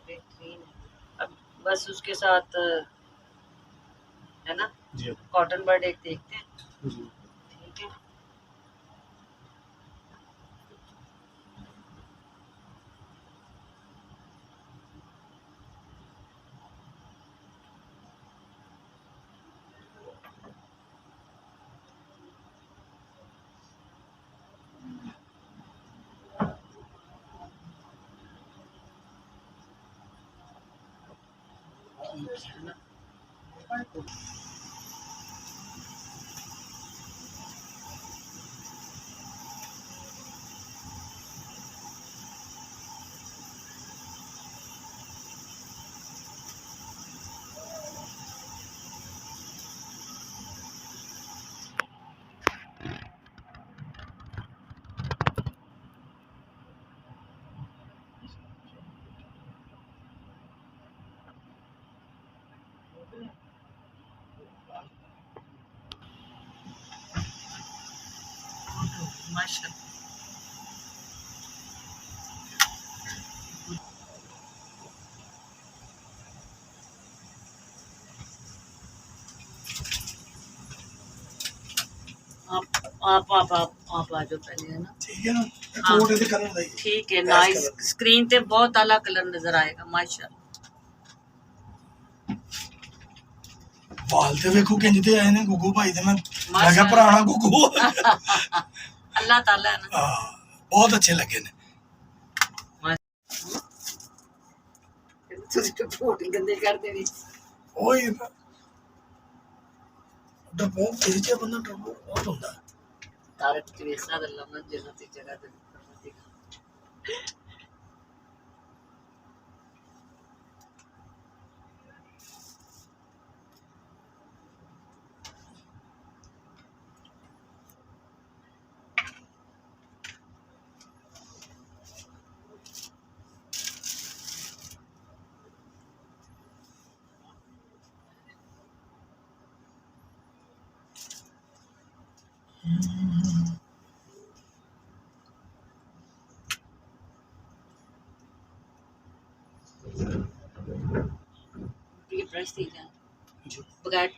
बेहतरीन है। अब बस उसके साथ है ना जी कॉटन बर्ड एक देखते हैं। जी ठीक है। माशाल्लाह। आप आ जाओ पहले है ना। ठीक है ना हाँ। कोट इहदे कलर दा ही ठीक है नाइस स्क्रीन ते बहुत आला कलर नजर आएगा माशाल्लाह। बाल ते वेखो किंज दे आए ने गुगू भाई दे मैं क्या पुराना गुगू अल्लाह ताला है ना। बहुत अच्छे लगे ने फोटो गंदे कर देनी। ओही ना डब्बों तेज है बंदा डब्बों बहुत होता है तारक त्रेसा अल्लाह मन जन्नती जगह दे। ये ब्रश दी जाए बगैर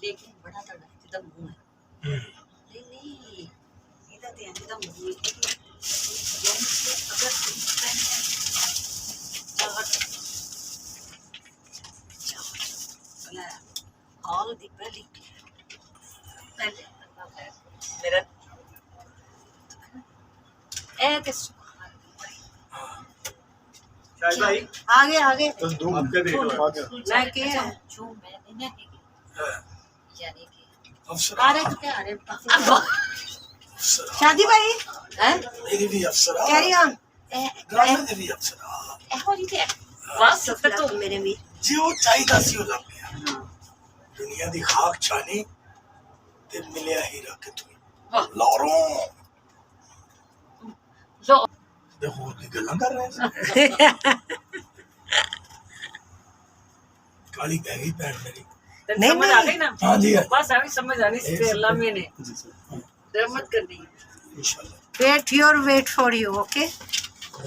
लेकिन बड़ा तगड़ा जिदा मुंह है। नहीं नहीं इधर ध्यान जिदा मुंह है अगर हाल दी पहली पहले मेरा ए ते शायद भाई आगे आगे आपके देख लो मैं के जो मैंने ना यानी कि अफसर आ रहे तो क्या आ रहे शादी भाई हैं मेरी भी अफसर कैरी ऑन गाने दे भी अफसर हो जी थे बस फिर तो मेरे भी जो चाहिदा सी हो लग गया दुनिया दी खाक छानी ते मिलिया हीरा कितों लारो लो दे होर की गल्लां कर रहे हैं काली पै गई पैर मेरी नहीं समझ आ गई ना। हाँ जी बस अभी समझ आनी से अल्लाह में ने जी सर रहमत कर दी इंशाल्लाह wait for you okay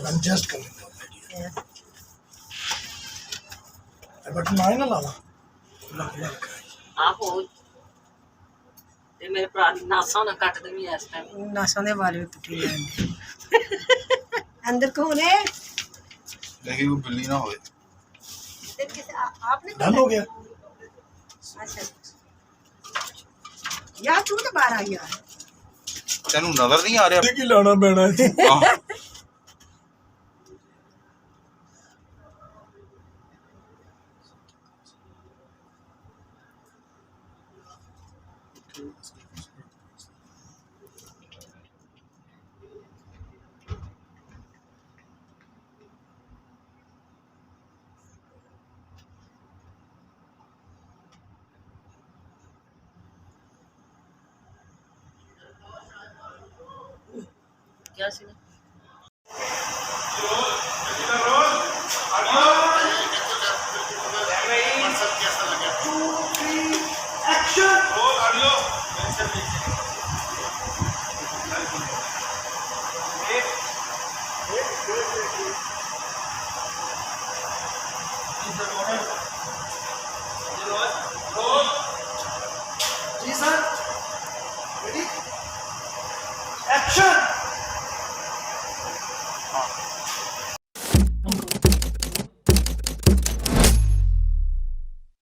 I'm just coming now my dear button आए ना लावा लग लग आहो ते मेरे भरा दी नासा ना कट देवी इस टाइम नासा दे वाल भी पुट्टी लेंदे अंदर कौन है देखिए वो बिल्ली ना होए आपने डन हो गया अच्छा यार तू तो बाहर आ गया तेनू नजर नहीं आ रहा की लाना पैना है क्या सीन एक्शन ਐਕਸ਼ਨ